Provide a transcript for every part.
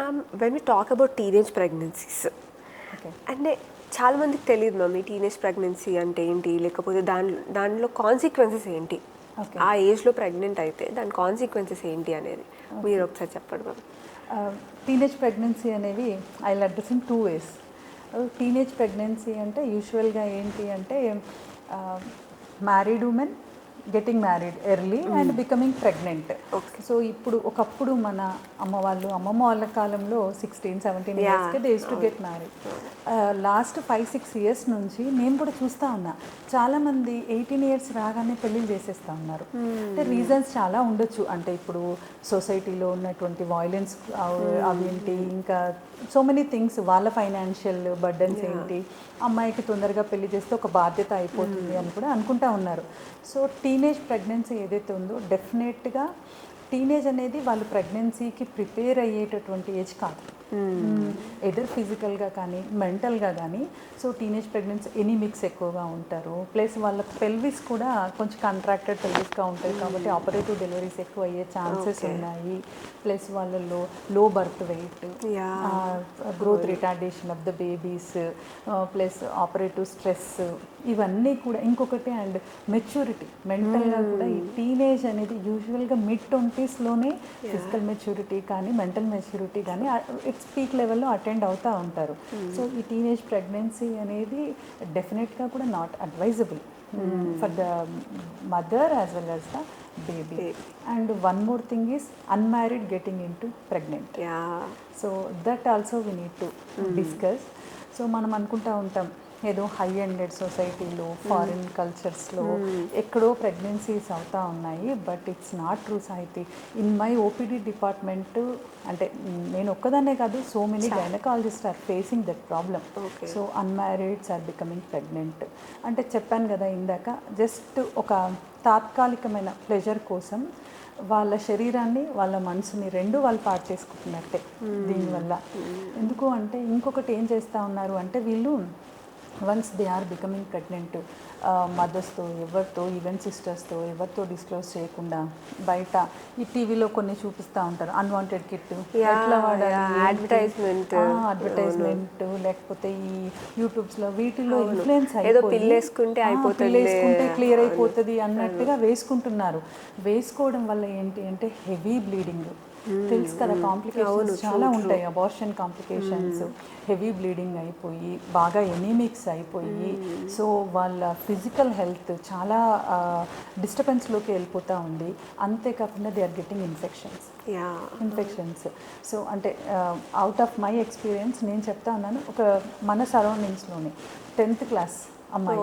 Ma'am when we talk about teenage pregnancies అంటే చాలా మందికి తెలియదు మ్యామ్ ఈ టీనేజ్ ప్రెగ్నెన్సీ అంటే ఏంటి, లేకపోతే దానిలో కాన్సిక్వెన్సెస్ ఏంటి, ఆ ఏజ్లో ప్రెగ్నెంట్ అయితే దాని కాన్సిక్వెన్సెస్ ఏంటి అనేది మీరు ఒకసారి చెప్పండి మ్యామ్. టీనేజ్ ప్రెగ్నెన్సీ అనేవి I address in 2 ways. Teenage pregnancy అంటే యూజువల్గా ఏంటి అంటే married women getting married early and becoming pregnant. So ఇప్పుడు ఒకప్పుడు మన అమ్మమ్మ వాళ్ళ కాలంలో 16-17 ఇయర్స్కే they use to get married. Last 5-6 years నుంచి నేను కూడా చూస్తూ ఉన్నా చాలామంది 18 ఇయర్స్ రాగానే పెళ్ళిళ్ళు చేసేస్తూ ఉన్నారు. అంటే రీజన్స్ చాలా ఉండొచ్చు. అంటే ఇప్పుడు సొసైటీలో ఉన్నటువంటి వైలెన్స్ అవేంటి, ఇంకా సో మెనీ థింగ్స్, వాళ్ళ ఫైనాన్షియల్ బర్డన్స్ ఏంటి, అమ్మాయికి తొందరగా పెళ్లి చేస్తే ఒక బాధ్యత అయిపోతుంది అని కూడా అనుకుంటా ఉన్నారు. సో టీనేజ్ ప్రెగ్నెన్సీ ఏదైతే ఉందో డెఫినెట్గా టీనేజ్ అనేది వాళ్ళు ప్రెగ్నెన్సీకి ప్రిపేర్ అయ్యేటటువంటి ఏజ్ కాదు, ఎదర్ ఫిజికల్గా కానీ మెంటల్గా కానీ. సో టీనేజ్ ప్రెగ్నెన్సీ ఎనీమిక్స్ ఎక్కువగా ఉంటారు, ప్లస్ వాళ్ళ పెల్విస్ కూడా కొంచెం కాంట్రాక్టెడ్ పెల్విస్గా ఉంటుంది కాబట్టి ఆపరేటివ్ డెలివరీస్ ఎక్కువ అయ్యే ఛాన్సెస్ ఉన్నాయి. ప్లస్ వాళ్ళలో low birth weight, growth retardation of the babies, plus operative stress, ఇవన్నీ కూడా. ఇంకొకటి అండ్ మెచ్యూరిటీ, మెంటల్గా కూడా ఈ టీనేజ్ అనేది యూజువల్గా mid-20sలోనే ఫిజికల్ మెచ్యూరిటీ కానీ మెంటల్ మెచ్యూరిటీ కానీ ఇట్స్ పీక్ లెవెల్లో అటెండ్ అవుతూ ఉంటారు. సో ఈ టీనేజ్ ప్రెగ్నెన్సీ అనేది డెఫినెట్గా కూడా not advisable for the mother as well as the baby. And one more thing is unmarried getting into pregnant. So that also we need to discuss. So మనం అనుకుంటా ఉంటాం ఏదో హై ఎండెడ్ సొసైటీలో, foreign కల్చర్స్లో ఎక్కడో ప్రెగ్నెన్సీస్ అవుతూ ఉన్నాయి, but it's not true Sahiti. In my OPD department అంటే నేను ఒక్కదాన్నే కాదు, so many gynaecologist are facing that problem. So unmarrieds are becoming pregnant అంటే చెప్పాను కదా ఇందాక, జస్ట్ ఒక తాత్కాలికమైన ప్లెజర్ కోసం వాళ్ళ శరీరాన్ని వాళ్ళ మనసుని రెండు వాళ్ళు పాడు చేసుకుంటున్నట్టే దీనివల్ల. ఎందుకు అంటే ఇంకొకటి ఏం చేస్తూ ఉన్నారు అంటే వీళ్ళు once they are becoming pregnant మదర్స్తో ఎవరితో, ఈవెన్ సిస్టర్స్తో ఎవరితో డిస్క్లోజ్ చేయకుండా బయట ఈ టీవీలో కొన్ని చూపిస్తూ ఉంటారు అన్వాంటెడ్ కిట్ ఎట్లా వాడాలి, అడ్వర్టైజ్మెంట్, లేకపోతే ఈ యూట్యూబ్స్లో వీటిలో ఇన్ఫ్లుయెన్స్ అయిపోయి క్లియర్ అయిపోతుంది అన్నట్టుగా వేసుకుంటున్నారు. వేసుకోవడం వల్ల ఏంటి అంటే హెవీ బ్లీడింగ్, తెలుసు కదా, కాంప్లికేషన్స్ చాలా ఉంటాయి, అబార్షన్ కాంప్లికేషన్స్, హెవీ బ్లీడింగ్ అయిపోయి బాగా ఎనీమిక్స్ అయిపోయి సో వాళ్ళ ఫిజికల్ హెల్త్ చాలా డిస్టర్బెన్స్లోకి వెళ్ళిపోతూ ఉంది. అంతేకాకుండా they are getting infections. So అంటే అవుట్ ఆఫ్ మై ఎక్స్పీరియన్స్ నేను చెప్తా ఉన్నాను, ఒక మన సరౌండింగ్స్లోనే 10th క్లాస్ అమ్మాయి,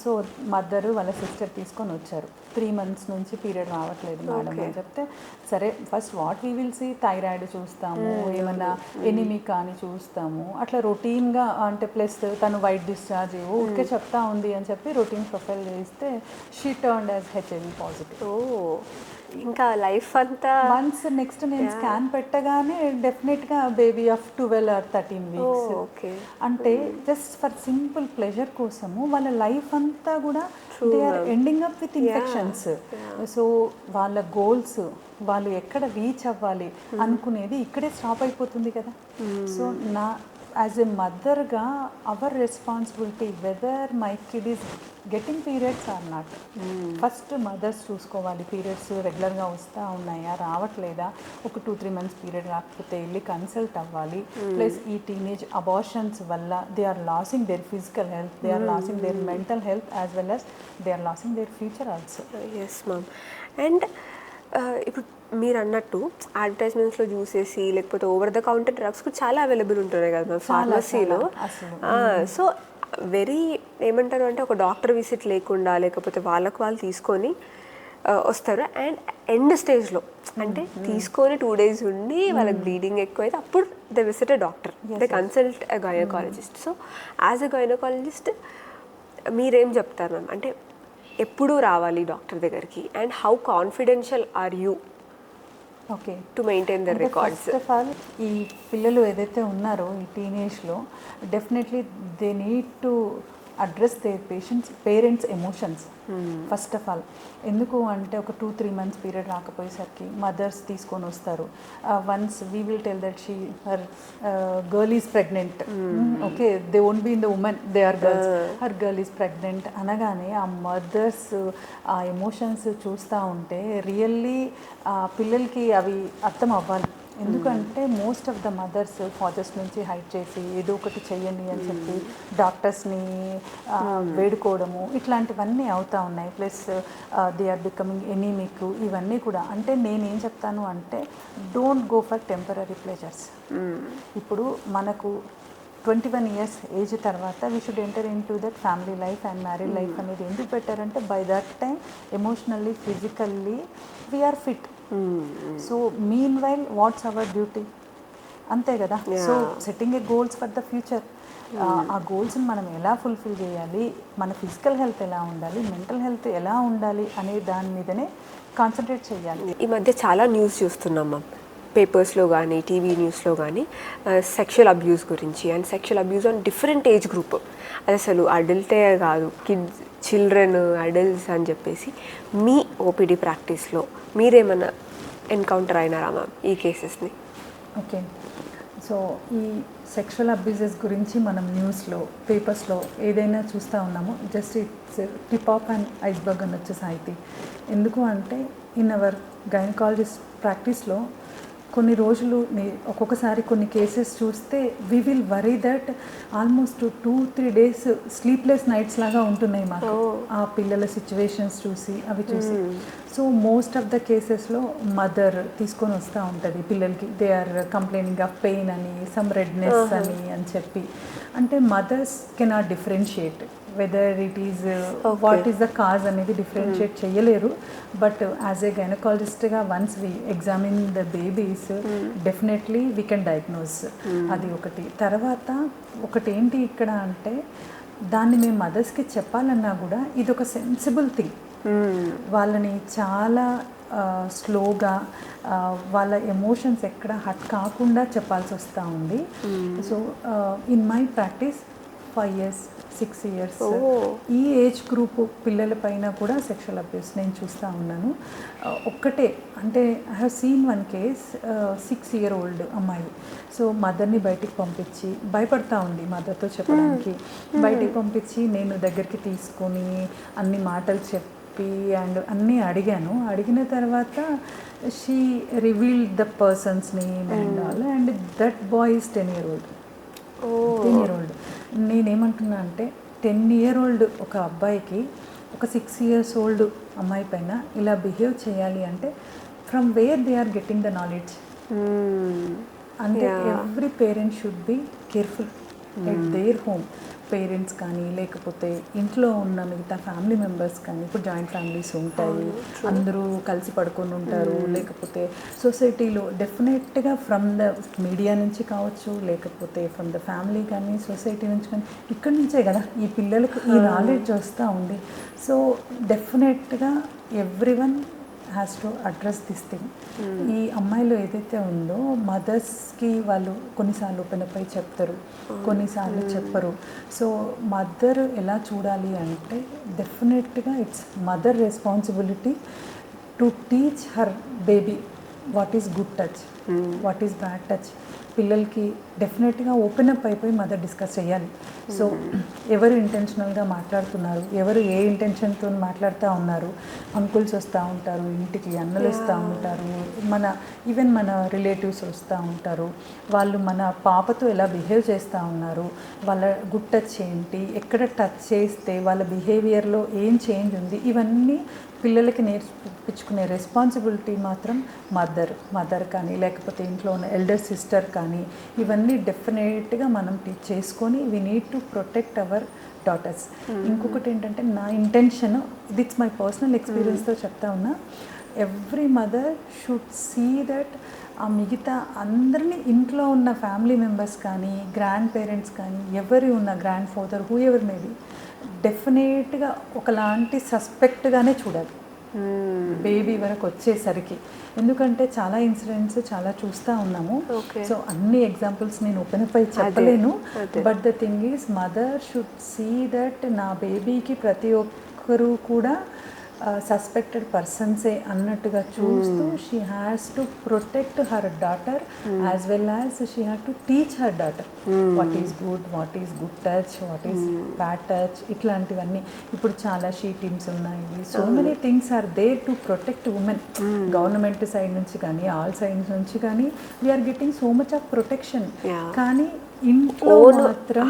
సో మదరు వాళ్ళ సిస్టర్ తీసుకొని వచ్చారు. 3 months నుంచి పీరియడ్ రావట్లేదు మేడం అని చెప్తే, సరే first what we will see, thyroid చూస్తాము, ఏమన్నా ఎనిమికా అని చూస్తాము, అట్లా రొటీన్గా అంటే ప్లస్ తను వైట్ డిశ్చార్జ్ ఊరికే చెప్తా ఉంది అని చెప్పి రొటీన్ ప్రొఫైల్ చేస్తే she turned as HIV positive. ఇంకా లైఫ్ అంతా వన్స్ నెక్స్ట్ నేను స్కాన్ పెట్టగానే డెఫినెట్గా బేబీ ఆఫ్ 12 or 13 weeks. అంటే జస్ట్ ఫర్ సింపుల్ ప్లెజర్ కోసము వాళ్ళ లైఫ్ అంతా కూడా they are ending up with infections. So వాళ్ళ గోల్స్ వాళ్ళు ఎక్కడ రీచ్ అవ్వాలి అనుకునేది ఇక్కడే స్టాప్ అయిపోతుంది కదా. సో నా యాజ్ ఎ మదర్గా our responsibility whether my kid is getting periods or not. First mothers చూసుకోవాలి, పీరియడ్స్ రెగ్యులర్గా వస్తూ ఉన్నాయా, రావట్లేదా, ఒక 2-3 months పీరియడ్ రాకపోతే వెళ్ళి కన్సల్ట్ అవ్వాలి. ప్లస్ ఈ టీనేజ్ అబార్షన్స్ వల్ల they are losing their physical health, they are losing their mental health as well as they are losing their future also. Yes ma'am. And ఇప్పుడు మీరు అన్నట్టు అడ్వర్టైజ్మెంట్స్లో చూసేసి లేకపోతే ఓవర్ ద కౌంటర్ డ్రగ్స్ కూడా చాలా available ఉంటున్నాయి కదా మ్యామ్ ఫార్మసీలో. సో వెరీ ఏమంటారు అంటే ఒక డాక్టర్ విజిట్ లేకుండా లేకపోతే వాళ్ళకు వాళ్ళు తీసుకొని వస్తారు. అండ్ ఎండ్ స్టేజ్లో అంటే తీసుకొని 2 days ఉండి వాళ్ళకి బ్లీడింగ్ ఎక్కువ అయితే అప్పుడు they visit a doctor, they consult a gynaecologist. So as a gynaecologist మీరేం చెప్తారు మ్యామ్, అంటే ఎప్పుడు రావాలి డాక్టర్ దగ్గరికి and how confidential are you to maintain the records? First of all ఈ పిల్లలు ఏదైతే ఉన్నారో ఈ టీనేజ్లో definitely they need to address their parents emotions first of all. ఎందుకు అంటే ఒక 2-3 months పీరియడ్ రాకపోయేసరికి మదర్స్ తీసుకొని వస్తారు. Once we will tell that her girl is pregnant, okay they won't be in the women, they are girls, her girl is pregnant అనగానే ఆ mothers ఆ emotions చూస్తూ ఉంటే రియల్లీ పిల్లలకి అవి అర్థం అవ్వాలి. ఎందుకంటే most of the mothers fathers నుంచి హైడ్ చేసి ఏదో ఒకటి చెయ్యండి అని చెప్పి డాక్టర్స్ని వేడుకోవడము ఇట్లాంటివన్నీ అవుతూ ఉన్నాయి. Plus they are becoming anemic, ఇవన్నీ కూడా. అంటే నేనేం చెప్తాను అంటే don't go for temporary pleasures. ఇప్పుడు మనకు 21 years ఏజ్ తర్వాత we should enter in to that family life and married life అనేది ఎందుకు పెట్టారంటే by that time emotionally physically we are fit. So mean while what's our duty, అంతే కదా. So setting a goals for the future, ఆ గోల్స్ని మనం ఎలా fulfil చేయాలి, మన ఫిజికల్ హెల్త్ ఎలా ఉండాలి, మెంటల్ హెల్త్ ఎలా ఉండాలి అనే దాని మీదనే కాన్సన్ట్రేట్ చేయాలి. ఈ మధ్య చాలా న్యూస్ చూస్తున్నాం మ్యామ్, పేపర్స్లో కానీ టీవీ న్యూస్లో కానీ సెక్షువల్ అబ్యూస్ గురించి, and sexual abuse on different age group. అది అసలు అడల్టే కాదు, కిడ్స్, చిల్డ్రన్, అడల్ట్స్ అని చెప్పేసి. మీ ఓపీడీ ప్రాక్టీస్లో మీరేమైనా ఎన్కౌంటర్ అయినారా మ్యామ్ ఈ కేసెస్ని? ఓకే, సో ఈ సెక్షువల్ అబ్యూజెస్ గురించి మనం న్యూస్లో పేపర్స్లో ఏదైనా చూస్తూ ఉన్నాము. Just it's tip of and iceberg అనొచ్చు సాహితీ. ఎందుకు అంటే ఇన్ అవర్ గైనకాలజిస్ట్ ప్రాక్టీస్లో కొన్ని రోజులు ఒక్కొక్కసారి కొన్ని కేసెస్ చూస్తే we will worry that almost 2-3 days sleepless nights లాగా ఉంటున్నాయి మాకు ఆ పిల్లల సిచ్యువేషన్స్ చూసి, అవి చూసి. సో మోస్ట్ ఆఫ్ ద కేసెస్లో మదర్ తీసుకొని వస్తూ ఉంటుంది పిల్లలకి. They are complaining of pain అని, సమ్ రెడ్నెస్ అని చెప్పి. అంటే mothers cannot differentiate whether it is what is the cause అనేది డిఫరెన్షియేట్ చేయలేరు. బట్ యాజ్ ఏ గైనకాలజిస్ట్గా once we examine the babies definitely we can diagnose. అది ఒకటి. తర్వాత ఒకటి ఏంటి ఇక్కడ అంటే దాన్ని మేము మదర్స్కి చెప్పాలన్నా కూడా ఇది ఒక సెన్సిబుల్ థింగ్. వాళ్ళని చాలా స్లోగా వాళ్ళ ఎమోషన్స్ ఎక్కడ హట్ కాకుండా చెప్పాల్సి వస్తూ ఉంది. So in my practice 5 years 6 years ఈ ఏజ్ గ్రూప్ పిల్లల పైన కూడా సెక్షువల్ అబ్యూస్ నేను చూస్తూ ఉన్నాను. ఒక్కటే అంటే I have seen one case, 6-year-old అమ్మాయి. సో మదర్ని బయటికి పంపించి, భయపడతా ఉంది మదర్తో చెప్పడానికి, బయటికి పంపించి నేను దగ్గరికి తీసుకొని అన్ని మాటలు చెప్పి అండ్ అన్నీ అడిగాను. అడిగిన తర్వాత she revealed the persons name and all, and that boy is 10-year-old. 10-year-old. నేనేమంటున్నా అంటే 10-year-old ఒక అబ్బాయికి ఒక 6 years old అమ్మాయి పైన ఇలా బిహేవ్ చేయాలి అంటే from where they are getting the knowledge. అంటే every parent should be careful at their home. Parents కానీ లేకపోతే ఇంట్లో ఉన్న మిగతా ఫ్యామిలీ మెంబర్స్ కానీ, ఇప్పుడు జాయింట్ ఫ్యామిలీస్ ఉంటాయి, అందరూ కలిసి పడుకొని ఉంటారు, లేకపోతే సొసైటీలో డెఫినెట్గా ఫ్రమ్ ద మీడియా నుంచి కావచ్చు, లేకపోతే ఫ్రమ్ ద ఫ్యామిలీ కానీ, సొసైటీ నుంచి కానీ, ఇక్కడి నుంచే కదా ఈ పిల్లలకు ఈ నాలెడ్జ్ వస్తూ ఉంది. సో డెఫినెట్గా everyone has to address this thing. ఈ అమ్మాయిలో ఏదైతే ఉందో మదర్స్కి వాళ్ళు కొన్నిసార్లు ఓపెన్ అప్ అయి చెప్తారు, కొన్నిసార్లు చెప్పరు. సో మదర్ ఎలా చూడాలి అంటే డెఫినెట్గా it's mother responsibility to teach her baby what is good touch, what is bad touch. పిల్లలకి డెఫినెట్గా ఓపెన్ అప్ అయిపోయి మదర్ డిస్కస్ చేయాలి. సో ఎవరు ఇంటెన్షనల్గా మాట్లాడుతున్నారు, ఎవరు ఏ ఇంటెన్షన్తో మాట్లాడుతూ ఉన్నారు. అంకుల్స్ వస్తూ ఉంటారు ఇంటికి, అన్నలు వస్తూ ఉంటారు, ఈవెన్ మన రిలేటివ్స్ వస్తూ ఉంటారు. వాళ్ళు మన పాపతో ఎలా బిహేవ్ చేస్తూ ఉన్నారు, వాళ్ళ గుడ్ టచ్ ఏంటి, ఎక్కడ టచ్ చేస్తే వాళ్ళ బిహేవియర్లో ఏం చేంజ్ ఉంది, ఇవన్నీ పిల్లలకి నేర్పించుకునే రెస్పాన్సిబిలిటీ మాత్రం మదర్ కానీ లేకపోతే ఇంట్లో ఉన్న ఎల్డర్ సిస్టర్ కానీ, ఇవన్నీ డెఫినెట్గా మనం టీచ్ చేసుకొని we need to protect our daughters. ఇంకొకటి ఏంటంటే నా ఇంటెన్షన్, ఇట్స్ మై పర్సనల్ ఎక్స్పీరియన్స్తో చెప్తా ఉన్నా, every mother should see that ఆ మిగతా అందరినీ ఇంట్లో ఉన్న ఫ్యామిలీ మెంబర్స్ కానీ, గ్రాండ్ పేరెంట్స్ కానీ, ఎవరి ఉన్న grandfather whoever maybe, డెఫినెట్గా ఒకలాంటి సస్పెక్ట్గానే చూడాలి. బేబీ వరకు వచ్చేసరికి. ఎందుకంటే చాలా ఇన్సిడెంట్స్ చాలా చూస్తూ ఉన్నాము. సో అన్ని ఎగ్జాంపుల్స్ నేను ఓపెన్ అప్ అయి చెప్పలేను. But the thing is mother should see that నా బేబీకి ప్రతి ఒక్కరూ కూడా సస్పెక్టెడ్ పర్సన్సే అన్నట్టుగా చూస్తూ she has to protect her daughter as well as she have to teach her daughter what is good touch, what is bad touch, ఇట్లాంటివన్నీ. ఇప్పుడు చాలా షీ టీమ్స్ ఉన్నాయి. So many things are there to protect women. Government side నుంచి కానీ all sides నుంచి కానీ we are getting so much of protection. కానీ ఇంట్లో మాత్రం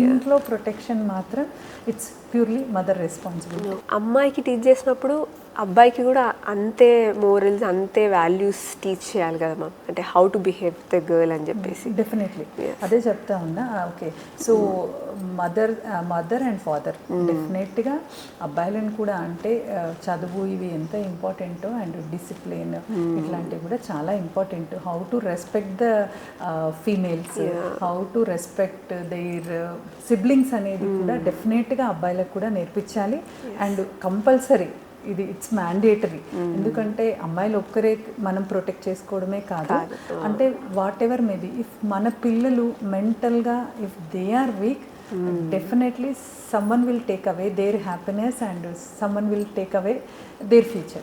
ఇంట్లో ప్రొటెక్షన్ మాత్రం ఇట్స్ ప్యూర్లీ మదర్ రెస్పాన్సిబిలిటీ. అమ్మాయికి టీచ్ చేసినప్పుడు అబ్బాయికి కూడా అంతే మోరల్స్, అంతే వాల్యూస్ టీచ్ చేయాలి కదా మ్యామ్. అంటే how to behave the girl అని చెప్పేసి. డెఫినెట్లీ అదే చెప్తా ఉన్నా. Okay, so mother and father డెఫినెట్గా అబ్బాయిలను కూడా అంటే చదువు ఇవి ఎంత ఇంపార్టెంటో అండ్ డిసిప్లిన్ ఇట్లాంటివి కూడా చాలా important. How to respect the females, how to respect their siblings అనేది కూడా డెఫినెట్గా అబ్బాయిలకు కూడా నేర్పించాలి. అండ్ కంపల్సరీ ఇది ఇట్స్ మ్యాండేటరీ. ఎందుకంటే అమ్మాయిలు ఒక్కరే మనం ప్రొటెక్ట్ చేసుకోవడమే కాదు, అంటే వాట్ ఎవర్ మేబీ ఇఫ్ మన పిల్లలు మెంటల్గా if they are weak, definitely someone will take away their happiness and someone will take away their future.